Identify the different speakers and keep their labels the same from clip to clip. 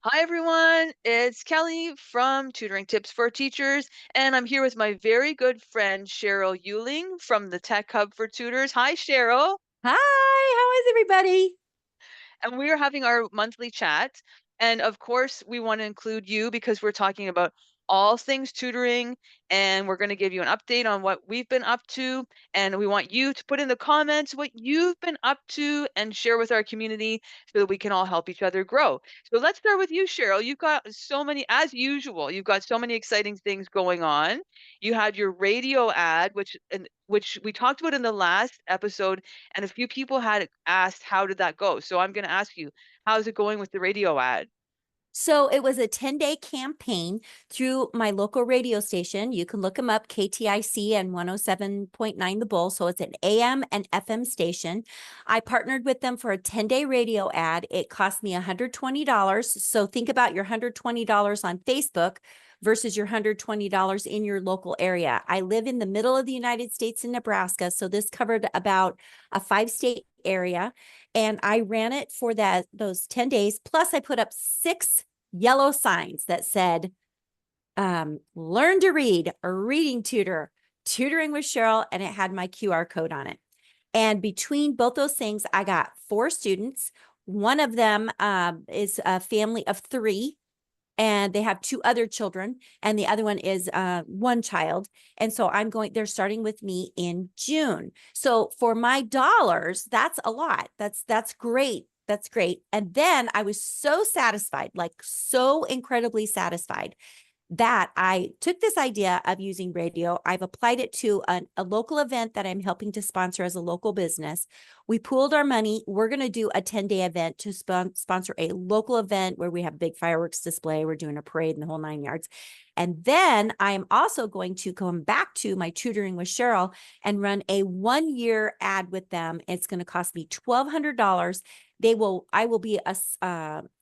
Speaker 1: Hi, everyone. It's Kelly from Tutoring Tips for Teachers, and I'm here with my very good friend, Sheryl Uehling from the Tech Hub for Tutors. Hi, Sheryl.
Speaker 2: Hi, how is everybody?
Speaker 1: And we are having our monthly chat. And of course, we want to include you because we're talking about all things tutoring, and we're going to give you an update on what we've been up to. And we want you to put in the comments what you've been up to and share with our community so that we can all help each other grow. So let's start with you, Sheryl. You've got so many, as usual, you've got so many exciting things going on. You had your radio ad, which we talked about in the last episode, and a few people had asked, how did that go? So I'm going to ask you, how's it going with the radio ad?
Speaker 2: So it was a 10-day campaign through my local radio station. You can look them up, KTIC and 107.9 The Bull. So it's an AM and FM station. I partnered with them for a 10-day radio ad. It cost me $120. So think about your $120 on Facebook versus your $120 in your local area. I live in the middle of the United States in Nebraska. So this covered about a 5-state area. And I ran it for those 10 days. Plus I put up 6 yellow signs that said, learn to read, a reading tutor, tutoring with Sheryl, and it had my QR code on it. And between both those things, I got 4 students. One of them is a family of 3, and they have 2 other children, and the other one is 1 child. And so they're starting with me in June. So for my dollars, that's a lot. That's great. That's great. And then I was so satisfied, like so incredibly satisfied, that I took this idea of using radio. I've applied it to a local event that I'm helping to sponsor as a local business. We pooled our money. We're going to do a 10-day event to sponsor a local event where we have a big fireworks display. We're doing a parade and the whole 9 yards. And then I'm also going to come back to my tutoring with Sheryl and run a 1-year ad with them. It's going to cost me $1,200. I will be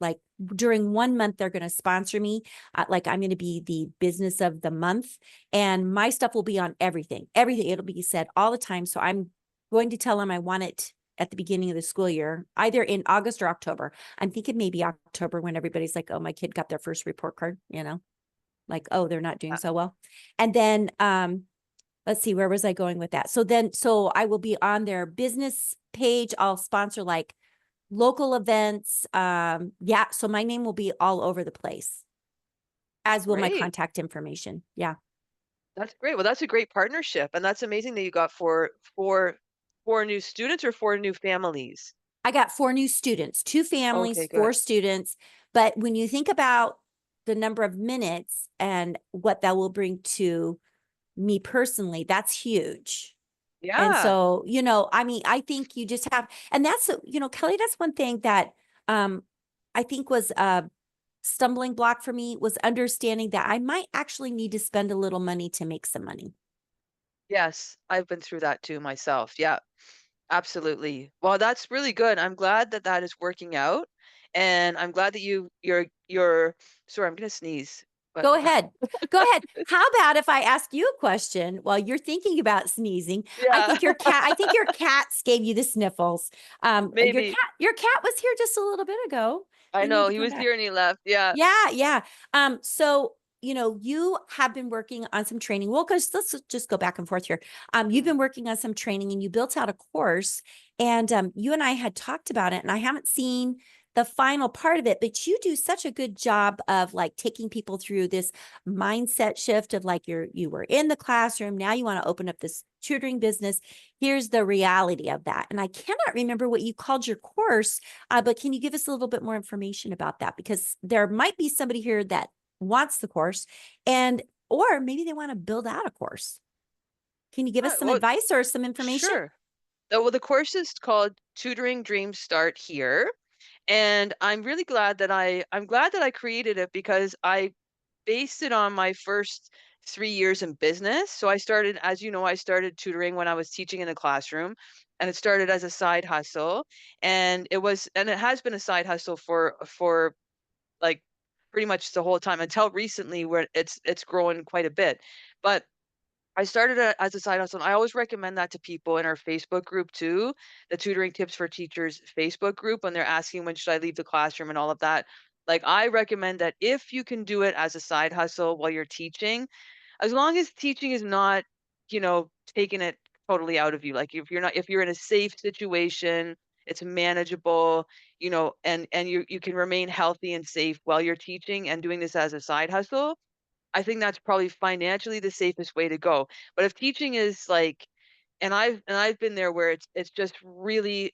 Speaker 2: like during 1 month, they're going to sponsor me. Like I'm going to be the business of the month, and my stuff will be on everything. It'll be said all the time. So I'm going to tell them I want it at the beginning of the school year, either in August or October. I'm thinking maybe October, when everybody's like, oh, my kid got their first report card, like, oh, they're not doing
Speaker 1: Uh,
Speaker 2: so well. And then, let's see, where was I going with that? So I will be on their business page. I'll sponsor like local events. Yeah. So my name will be all over the place, as will my
Speaker 1: Great.
Speaker 2: contact information. Yeah.
Speaker 1: That's great. Well, that's a great partnership. And that's amazing that you got four new students or 4 new families.
Speaker 2: I got 4 new students, 2
Speaker 1: Okay,
Speaker 2: families,
Speaker 1: good.
Speaker 2: 4 students. But when you think about the number of minutes and what that will bring to me personally, that's huge. And
Speaker 1: Yeah.
Speaker 2: so, I mean, I think you just have, and that's, Kelly, that's one thing that I think was a stumbling block for me, was understanding that I might actually need to spend a little money to make some money.
Speaker 1: Yes. I've been through that too myself. Yeah. Absolutely. Well, that's really good. I'm glad that that is working out. And I'm glad that you're sorry, I'm gonna sneeze. But
Speaker 2: Go ahead. Go ahead. How about if I ask you a question while you're thinking about sneezing?
Speaker 1: yeah,
Speaker 2: I think your cats gave you the sniffles. Your
Speaker 1: maybe.
Speaker 2: cat was here just a little bit ago.
Speaker 1: I
Speaker 2: He need
Speaker 1: know
Speaker 2: to
Speaker 1: he
Speaker 2: come
Speaker 1: was
Speaker 2: back.
Speaker 1: here and he left. Yeah.
Speaker 2: Yeah, yeah. So, you have been working on some training. Well, because let's just go back and forth here. You've
Speaker 1: Mm.
Speaker 2: been working on some training and you built out a course, and you and I had talked about it, and I haven't seen the final part of it, but you do such a good job of like taking people through this mindset shift of like you were in the classroom, now you want to open up this tutoring business. Here's the reality of that. And I cannot remember what you called your course, but can you give us a little bit more information about that? Because there might be somebody here that wants the course, and or maybe they want to build out a course. Can you give us some
Speaker 1: Well,
Speaker 2: advice or some information?
Speaker 1: sure. Well, the course is called Tutoring Dreams Start Here. And I'm glad that I created it because I based it on my first 3 years in business. So I started, as you know, I started tutoring when I was teaching in the classroom, and it started as a side hustle, and it has been a side hustle for like pretty much the whole time until recently where it's grown quite a bit. But I started it as a side hustle, and I always recommend that to people in our Facebook group too, the Tutoring Tips for Teachers Facebook group, when they're asking when should I leave the classroom and all of that. Like, I recommend that if you can do it as a side hustle while you're teaching, as long as teaching is not, taking it totally out of you. Like, if you're in a safe situation, it's manageable, and you can remain healthy and safe while you're teaching and doing this as a side hustle, I think that's probably financially the safest way to go. But if teaching is like, and I've been there where it's just really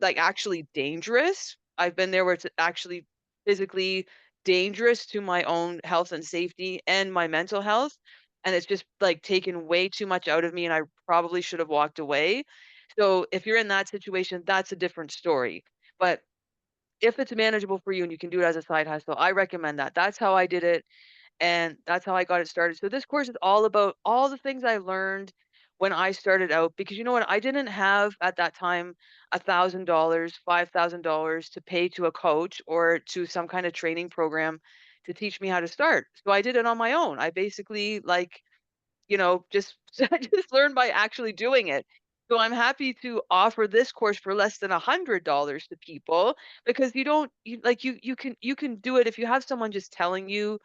Speaker 1: like actually dangerous. I've been there where it's actually physically dangerous to my own health and safety and my mental health, and it's just like taken way too much out of me, and I probably should have walked away. So if you're in that situation, that's a different story. But if it's manageable for you and you can do it as a side hustle, I recommend that. That's how I did it. And that's how I got it started. So this course is all about all the things I learned when I started out, because you know what? I didn't have at that time $1,000, $5,000 to pay to a coach or to some kind of training program to teach me how to start. So I did it on my own. I basically just I just learned by actually doing it. So I'm happy to offer this course for less than $100 to people, because you don't you like you can do it if you have someone just telling you,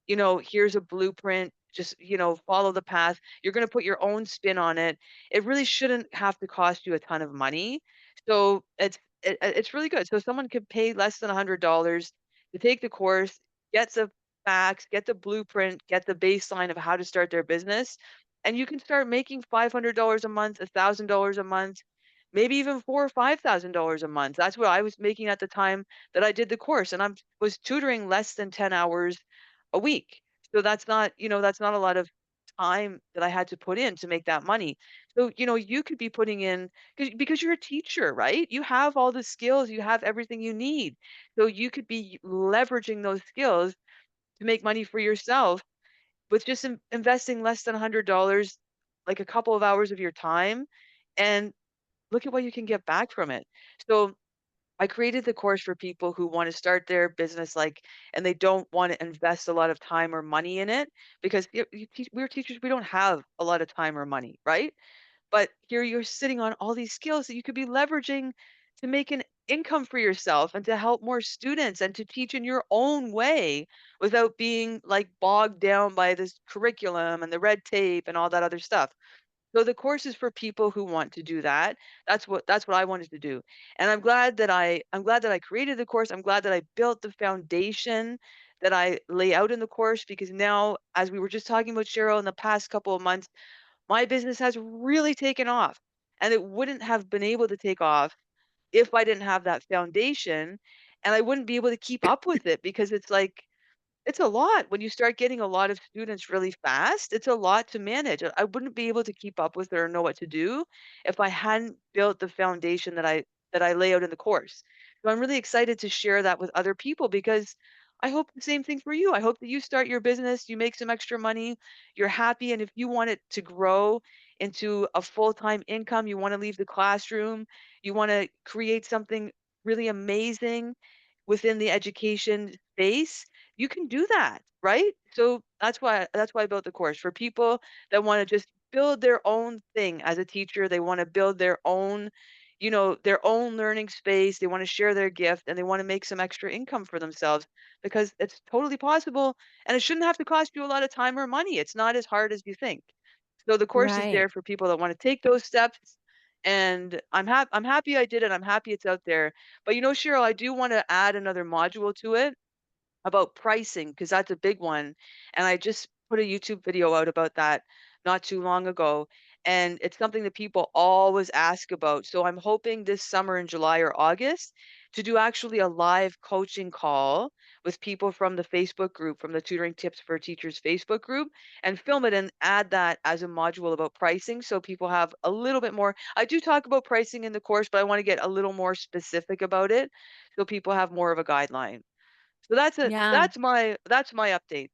Speaker 1: here's a blueprint, just, follow the path. You're going to put your own spin on it. It really shouldn't have to cost you a ton of money. So it's really good. So someone could pay less than $100 to take the course, get the facts, get the blueprint, get the baseline of how to start their business, and you can start making $500 a month, $1,000 a month, maybe even four or $5,000 a month. That's what I was making at the time that I did the course, and I was tutoring less than 10 hours a week. So that's not a lot of time that I had to put in to make that money. So, you could be putting in, because you're a teacher, right? You have all the skills, you have everything you need. So you could be leveraging those skills to make money for yourself with just investing less than $100, like a couple of hours of your time, and look at what you can get back from it. So I created the course for people who want to start their business, and they don't want to invest a lot of time or money in it, because we're teachers, we don't have a lot of time or money, right? But here you're sitting on all these skills that you could be leveraging to make an income for yourself and to help more students and to teach in your own way without being like bogged down by this curriculum and the red tape and all that other stuff. So the course is for people who want to do that. That's what I wanted to do. And I'm glad that I created the course. I'm glad that I built the foundation that I lay out in the course, because now, as we were just talking about, Cheryl, in the past couple of months, my business has really taken off, and it wouldn't have been able to take off if I didn't have that foundation, and I wouldn't be able to keep up with it, because it's a lot. When you start getting a lot of students really fast, it's a lot to manage. I wouldn't be able to keep up with it or know what to do if I hadn't built the foundation that I lay out in the course. So I'm really excited to share that with other people, because I hope the same thing for you. I hope that you start your business, you make some extra money, you're happy, and if you want it to grow into a full-time income, you want to leave the classroom, you want to create something really amazing within the education space, you can do that, right? So that's why I built the course for people that want to just build their own thing as a teacher. They want to build their own learning space. They want to share their gift, and they want to make some extra income for themselves, because it's totally possible, and it shouldn't have to cost you a lot of time or money. It's not as hard as you think. So the course is
Speaker 2: Right.
Speaker 1: there for people that want to take those steps, and I'm happy I did it. I'm happy it's out there. But Cheryl, I do want to add another module to it about pricing, because that's a big one. And I just put a YouTube video out about that not too long ago. And it's something that people always ask about. So I'm hoping this summer in July or August to do actually a live coaching call with people from the Facebook group, from the Tutoring Tips for Teachers Facebook group, and film it and add that as a module about pricing, so people have a little bit more. I do talk about pricing in the course, but I want to get a little more specific about it so people have more of a guideline. So
Speaker 2: Yeah.
Speaker 1: that's my update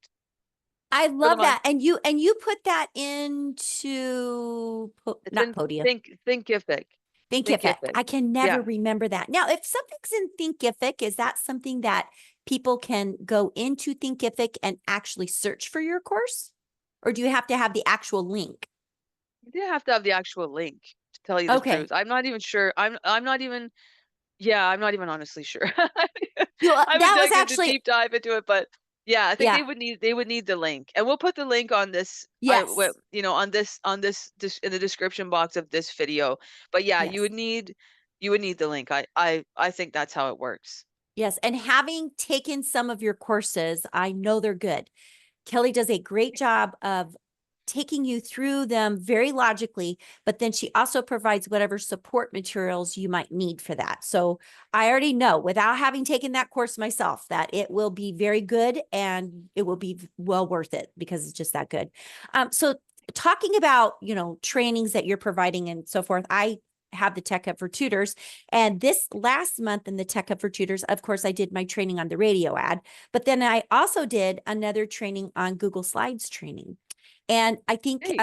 Speaker 2: I
Speaker 1: for the
Speaker 2: love
Speaker 1: month.
Speaker 2: that. And you put that into
Speaker 1: It's
Speaker 2: not
Speaker 1: in
Speaker 2: Podia.
Speaker 1: Thinkific.
Speaker 2: Thinkific.
Speaker 1: Thinkific.
Speaker 2: I can never
Speaker 1: Yeah.
Speaker 2: remember that. Now, if something's in Thinkific, is that something that people can go into Thinkific and actually search for your course? Or do you have to have the actual link?
Speaker 1: You have to have the actual link, to tell you the
Speaker 2: Okay.
Speaker 1: truth. I'm not even sure. I'm not even, yeah, I'm not even honestly sure. I haven't
Speaker 2: that was
Speaker 1: taken the
Speaker 2: actually,
Speaker 1: deep dive into it, but yeah, I think
Speaker 2: yeah,
Speaker 1: they would need the link, and we'll put the link on this,
Speaker 2: yes,
Speaker 1: on this in the description box of this video. But yeah,
Speaker 2: yes,
Speaker 1: you would need the link. I think that's how it works.
Speaker 2: yes. And having taken some of your courses, I know they're good. Kelly does a great job of taking you through them very logically, but then she also provides whatever support materials you might need for that. So I already know without having taken that course myself that it will be very good and it will be well worth it because it's just that good. So talking about, trainings that you're providing and so forth, I have the Tech Hub for Tutors. And this last month in the Tech Hub for Tutors, of course, I did my training on the radio ad, but then I also did another training on Google Slides training. And I think,
Speaker 1: Hey,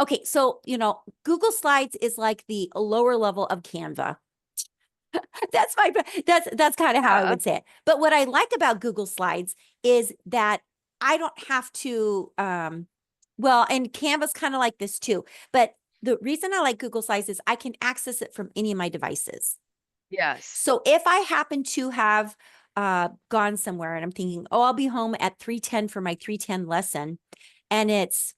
Speaker 2: okay, so, Google Slides is like the lower level of Canva. That's my, that's kind of how I
Speaker 1: yeah,
Speaker 2: would say it. But what I like about Google Slides is that I don't have to, well, and Canva's kind of like this too. But the reason I like Google Slides is I can access it from any of my devices.
Speaker 1: yes.
Speaker 2: So if I happen to have gone somewhere and I'm thinking, oh, I'll be home at 3:10 for my 3:10 lesson, and it's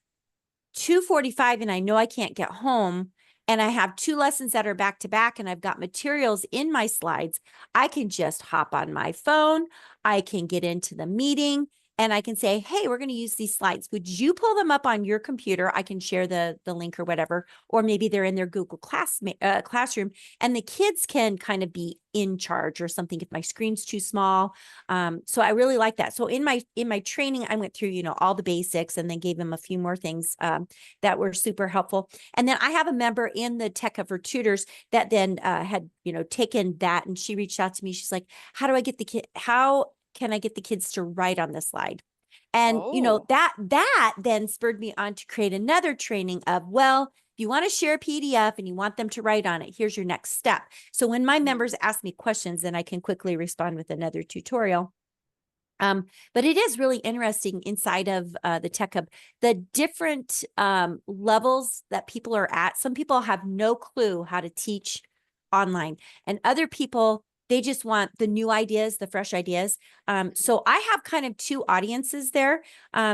Speaker 2: 2:45 and I know I can't get home and I have two lessons that are back to back and I've got materials in my slides, I can just hop on my phone. I can get into the meeting and I can say, hey, we're going to use these slides. Would you pull them up on your computer? I can share the link or whatever, or maybe they're in their Google Classroom and the kids can kind of be in charge or something if my screen's too small. So I really like that. So in my training, I went through, all the basics and then gave them a few more things that were super helpful. And then I have a member in the Tech Hub for Tutors that then had, taken that and she reached out to me. She's like, how can I get the kids to write on the slide? And
Speaker 1: Oh,
Speaker 2: that then spurred me on to create another training of, well, if you want to share a PDF and you want them to write on it, here's your next step. So when my
Speaker 1: mhm,
Speaker 2: members ask me questions, then I can quickly respond with another tutorial. But it is really interesting inside of the Tech Hub, the different levels that people are at. Some people have no clue how to teach online, and other people, they just want the new ideas, the fresh ideas.
Speaker 1: mhm.
Speaker 2: So I have kind of two audiences there.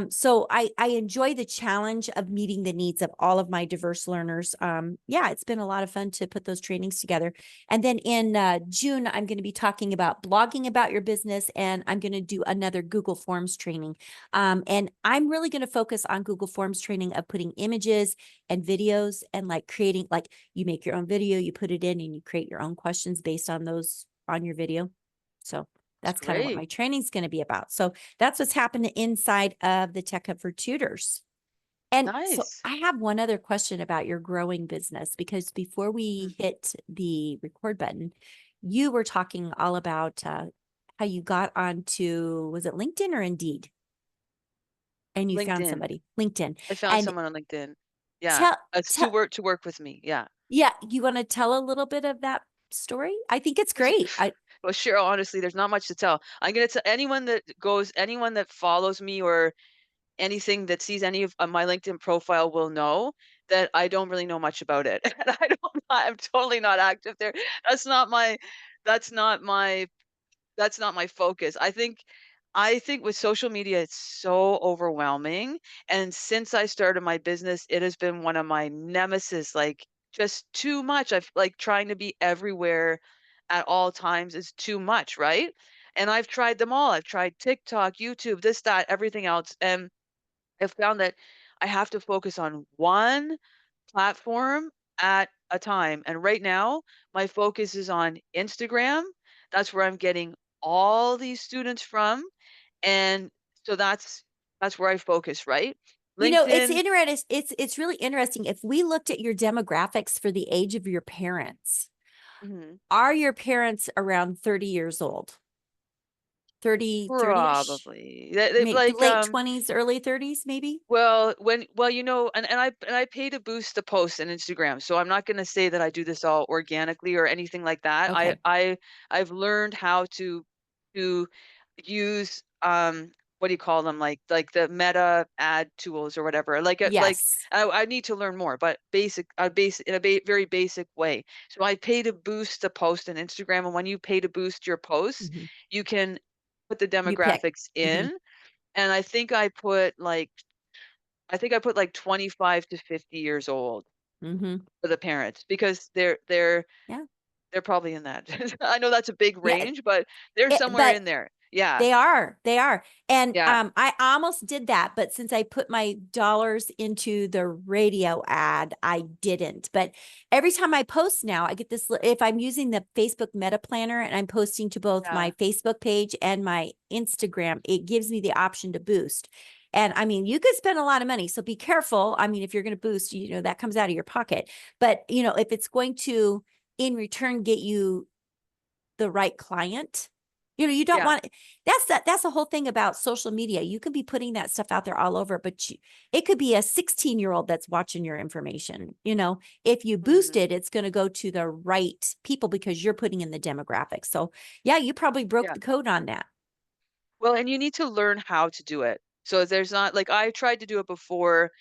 Speaker 2: So I enjoy the challenge of meeting the needs of all of my diverse learners. Yeah, it's been a lot of fun to put those trainings together. And then in June, I'm going to be talking about blogging about your business, and I'm going to do another Google Forms training. And I'm really going to focus on Google Forms training of putting images and videos and like creating, like you make your own video, you put it in and you create your own questions based on those on your video. So
Speaker 1: It's
Speaker 2: that's kind of what
Speaker 1: great.
Speaker 2: my training is going to be about. So that's what's happening inside of the Tech Hub for Tutors. And so
Speaker 1: Nice.
Speaker 2: I have one other question about your growing business, because before
Speaker 1: Mm.
Speaker 2: we hit the record button, you were talking all about how you got onto, was it LinkedIn or Indeed? And you found
Speaker 1: LinkedIn.
Speaker 2: somebody, LinkedIn.
Speaker 1: I found
Speaker 2: And
Speaker 1: someone on LinkedIn. Yeah,
Speaker 2: tell,
Speaker 1: it's
Speaker 2: tell,
Speaker 1: to work with me. Yeah.
Speaker 2: yeah, you want to tell a little bit of that story? I think it's great.
Speaker 1: Well, Cheryl, honestly, there's not much to tell. I'm gonna tell anyone that follows me or anything that sees any of my LinkedIn profile will know that I don't really know much about it. And I'm totally not active there. That's not my that's not my that's not my focus. I think with social media, it's so overwhelming. And since I started my business, it has been one of my nemesis, like just too much. I've like trying to be everywhere at all times is too much, right? And I've tried them all. I've tried TikTok, YouTube, this, that, everything else. And I've found that I have to focus on one platform at a time. And right now, my focus is on Instagram. That's where I'm getting all these students from. And so that's where I focus, right?
Speaker 2: It's
Speaker 1: LinkedIn,
Speaker 2: interesting. It's really interesting. If we looked at your demographics for the age of your parents,
Speaker 1: mhm,
Speaker 2: are your parents around 30 years old? 30-ish?
Speaker 1: probably.
Speaker 2: Maybe
Speaker 1: Like
Speaker 2: late 20s, early 30s, maybe?
Speaker 1: and I pay to boost the posts on Instagram, so I'm not gonna say that I do this all organically or anything like that.
Speaker 2: Okay.
Speaker 1: I've learned how to use, what do you call them? Like the meta ad tools or whatever.
Speaker 2: Yes.
Speaker 1: I need to learn more, but in a very basic way. So I pay to boost the post on Instagram, and when you pay to boost your posts,
Speaker 2: Mhm.
Speaker 1: you can put the
Speaker 2: You pick.
Speaker 1: demographics
Speaker 2: Mhm.
Speaker 1: in, and I think I put like 25 to 50 years old
Speaker 2: Mhm.
Speaker 1: for the parents because they're
Speaker 2: Yeah.
Speaker 1: probably in that. I know that's a big
Speaker 2: Yeah,
Speaker 1: range, but they're somewhere
Speaker 2: but
Speaker 1: in there. Yeah,
Speaker 2: they are, they are. And
Speaker 1: yeah,
Speaker 2: I almost did that, but since I put my dollars into the radio ad, I didn't. But every time I post now, I get this if I'm using the Facebook Meta Planner and I'm posting to both
Speaker 1: yeah,
Speaker 2: my Facebook page and my Instagram, it gives me the option to boost. And I mean, you could spend a lot of money, so be careful. I mean, if you're going to boost, that comes out of your pocket. But, if it's going to in return get you the right client. You don't
Speaker 1: yeah,
Speaker 2: want that's the whole thing about social media. You can be putting that stuff out there all over, but it could be a 16-year-old that's watching your information. If you boost
Speaker 1: mhm,
Speaker 2: it, it's going to go to the right people because you're putting in the demographics. So, yeah, you probably broke
Speaker 1: yeah.
Speaker 2: the code on that.
Speaker 1: Well, and you need to learn how to do it. So there's not like I tried to do it before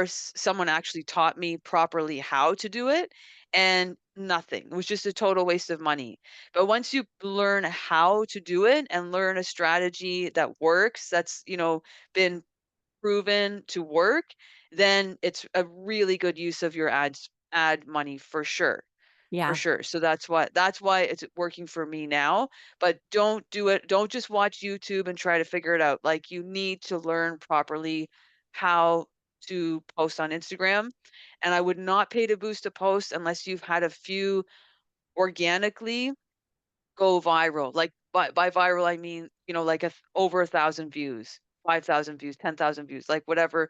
Speaker 1: someone actually taught me properly how to do it, and nothing. It was just a total waste of money. But once you learn how to do it and learn a strategy that works, that's, been proven to work, then it's a really good use of your ad money for sure. For
Speaker 2: Yeah.
Speaker 1: sure. So that's why it's working for me now, but don't just watch YouTube and try to figure it out. Like, you need to learn properly how to post on Instagram, and I would not pay to boost a post unless you've had a few organically go viral. Like, by viral, I mean, like over 1,000 views, 5,000 views, 10,000 views, like whatever.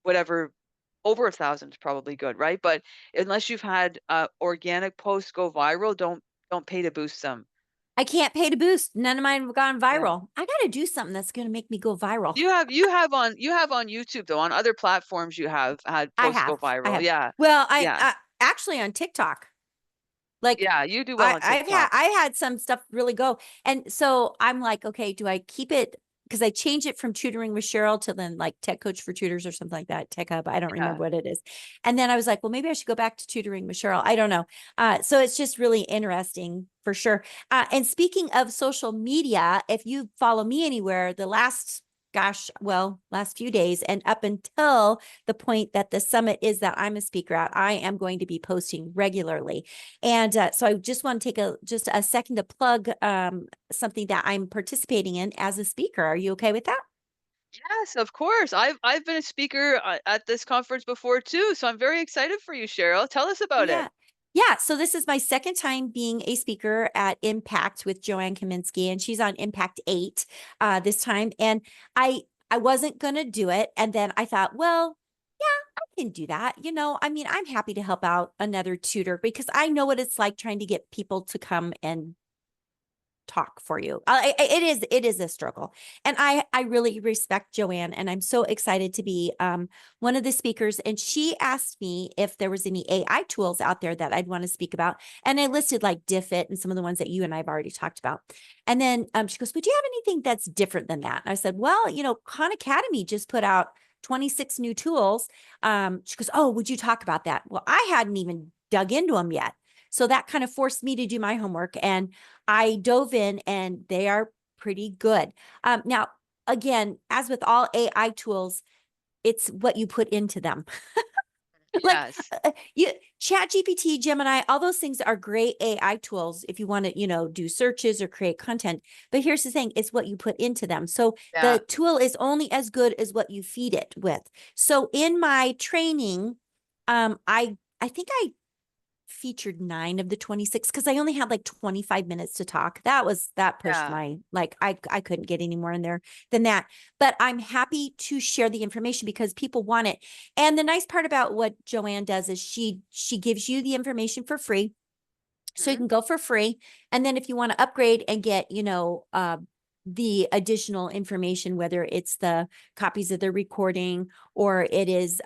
Speaker 1: Over 1,000 is probably good, right? But unless you've had, organic posts go viral, don't pay to boost them.
Speaker 2: I can't pay to boost. None of mine have gone
Speaker 1: Yeah.
Speaker 2: viral. I got to do something that's going to make me go viral.
Speaker 1: You have on YouTube, though, on other platforms, you have had
Speaker 2: I
Speaker 1: posts go
Speaker 2: have. I
Speaker 1: viral.
Speaker 2: have.
Speaker 1: Yeah.
Speaker 2: Well,
Speaker 1: Yeah.
Speaker 2: I actually on TikTok. Like
Speaker 1: Yeah, you do well on TikTok.
Speaker 2: I had some stuff really go. And so I'm like, okay, do I keep it? Because I changed it from tutoring with Sheryl to then like tech coach for tutors or something like that, tech hub. I don't
Speaker 1: Yeah.
Speaker 2: remember what it is. And then I was like, well, maybe I should go back to tutoring with Sheryl. I don't know. So it's just really interesting for sure. And speaking of social media, if you follow me anywhere, last few days and up until the point that the summit is that I'm a speaker at, I am going to be posting regularly. And so I just want to take just a second to plug something that I'm participating in as a speaker. Are you okay with that?
Speaker 1: Yes, of course. I've been a speaker, at this conference before too, so I'm very excited for you, Cheryl. Tell us about it.
Speaker 2: Yeah. Yeah. So this is my second time being a speaker at Impact with Joanne Kaminski, and she's on Impact 8 this time. And I wasn't gonna do it. And then I thought, well, yeah, I can do that. I mean, I'm happy to help out another tutor because I know what it's like trying to get people to come and talk for you. It is a struggle. And I really respect Joanne, and I'm so excited to be one of the speakers. And she asked me if there was any AI tools out there that I'd want to speak about. And I listed like Diffit and some of the ones that you and I've already talked about. And then she goes, would you have anything that's different than that? And I said, well, Khan Academy just put out 26 new tools. She goes, oh, would you talk about that? Well, I hadn't even dug into them yet. So that kind of forced me to do my homework, and I dove in, and they are pretty good. Now, again, as with all AI tools, it's what you put into them. Like
Speaker 1: Yes.
Speaker 2: you Chat GPT, Gemini, all those things are great AI tools if you want to, do searches or create content. But here's the thing, it's what you put into them. So
Speaker 1: Yeah.
Speaker 2: the tool is only as good as what you feed it with. So in my training, I think I featured 9 of the 26 because I only had like 25 minutes to talk. That pushed
Speaker 1: Yeah.
Speaker 2: my like I couldn't get any more in there than that. But I'm happy to share the information because people want it. And the nice part about what Joanne does is she gives you the information for free. So you
Speaker 1: Mhm.
Speaker 2: can go for free. And then if you want to upgrade and get, the additional information, whether it's the copies of the recording or it is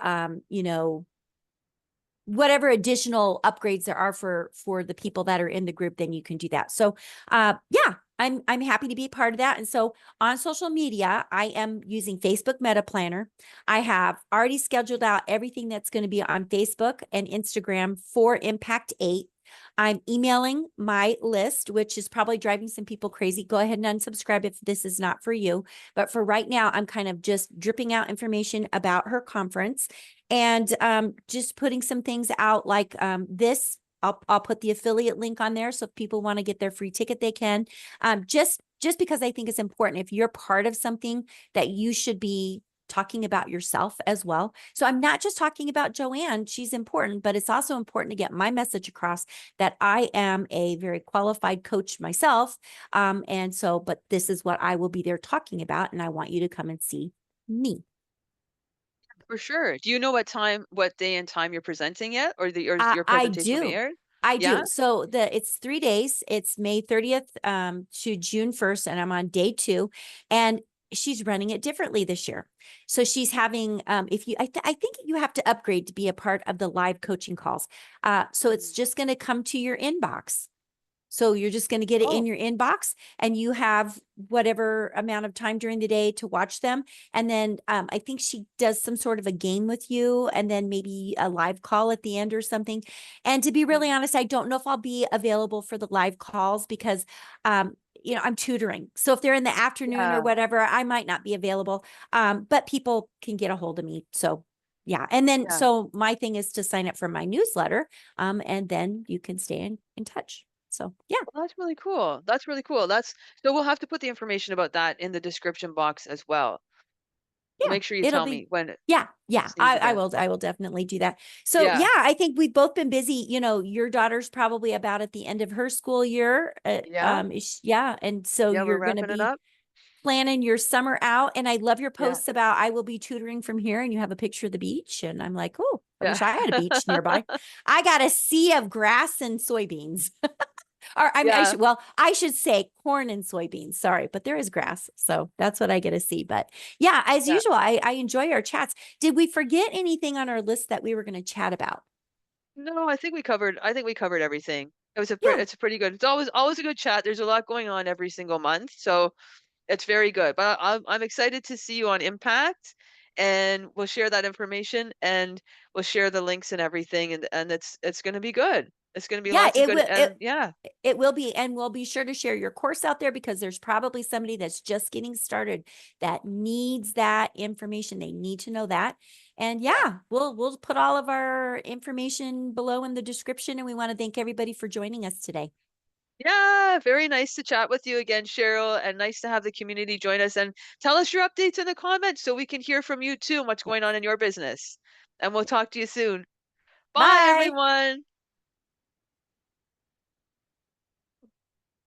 Speaker 2: whatever additional upgrades there are for the people that are in the group, then you can do that. So yeah, I'm happy to be part of that. And so on social media, I am using Facebook Meta Planner. I have already scheduled out everything that's going to be on Facebook and Instagram for Impact 8. I'm emailing my list, which is probably driving some people crazy. Go ahead and unsubscribe if this is not for you. But for right now, I'm kind of just dripping out information about her conference and just putting some things out like this. I'll put the affiliate link on there. So if people want to get their free ticket, they can. Just because I think it's important. If you're part of something, that you should be talking about yourself as well. So I'm not just talking about Joanne, she's important, but it's also important to get my message across that I am a very qualified coach myself. But this is what I will be there talking about, and I want you to come and see me.
Speaker 1: For sure. Do you know what day and time you're presenting yet, or your
Speaker 2: I
Speaker 1: presentation will be
Speaker 2: do.
Speaker 1: aired?
Speaker 2: I
Speaker 1: Yeah?
Speaker 2: do. So it's 3 days. It's May 30th to June 1st, and I'm on day 2. And she's running it differently this year. So she's having if you I think you have to upgrade to be a part of the live coaching calls. So it's just going to come to your inbox. So you're just going to get it in
Speaker 1: Oh,
Speaker 2: your inbox, and you have whatever amount of time during the day to watch them. And then I think she does some sort of a game with you, and then maybe a live call at the end or something. And to be really honest, I don't know if I'll be available for the live calls because, I'm tutoring. So if they're in the afternoon or
Speaker 1: yeah,
Speaker 2: whatever, I might not be available. But people can get a hold of me. So yeah. And then,
Speaker 1: yeah.
Speaker 2: so my thing is to sign up for my newsletter. And then you can stay in touch. So yeah,
Speaker 1: Well, that's really cool. That's really cool. So we'll have to put the information about that in the description box as well. So
Speaker 2: yeah,
Speaker 1: make sure you
Speaker 2: it'll
Speaker 1: tell
Speaker 2: be,
Speaker 1: me when
Speaker 2: yeah,
Speaker 1: this needs again.
Speaker 2: I will definitely do that. So yeah,
Speaker 1: Yeah.
Speaker 2: I think we've both been busy. Your daughter's probably about at the end of her school year.
Speaker 1: Yeah.
Speaker 2: Yeah. And so
Speaker 1: Yeah, we're
Speaker 2: you're going to
Speaker 1: wrapping it
Speaker 2: be
Speaker 1: up.
Speaker 2: planning your summer out. And I love your
Speaker 1: Yeah.
Speaker 2: posts about I will be tutoring from here, and you have a picture of the beach. And I'm like, oh, I
Speaker 1: Yeah.
Speaker 2: wish I had a beach nearby. I got a sea of grass and soybeans. Or I mean,
Speaker 1: Yeah.
Speaker 2: I should say corn and soybeans. Sorry, but there is grass. So that's what I get to see. But yeah, as
Speaker 1: Yeah.
Speaker 2: usual, I enjoy our chats. Did we forget anything on our list that we were going to chat about?
Speaker 1: No, I think we covered everything.
Speaker 2: Yeah.
Speaker 1: It's a pretty good. It's always a good chat. There's a lot going on every single month. So it's very good. But I'm excited to see you on Impact, and we'll share that information, and we'll share the links and everything, and it's going to be good. It's going to be
Speaker 2: Yeah,
Speaker 1: lots of good, and yeah.
Speaker 2: it will be, and we'll be sure to share your course out there because there's probably somebody that's just getting started that needs that information. They need to know that. And
Speaker 1: Yeah.
Speaker 2: yeah, we'll put all of our information below in the description, and we want to thank everybody for joining us today.
Speaker 1: Yeah, very nice to chat with you again, Cheryl, and nice to have the community join us and tell us your updates in the comments so we can hear from you too, what's
Speaker 2: Yes.
Speaker 1: going on in your business. And we'll talk to you soon. Bye,
Speaker 2: Bye.
Speaker 1: everyone.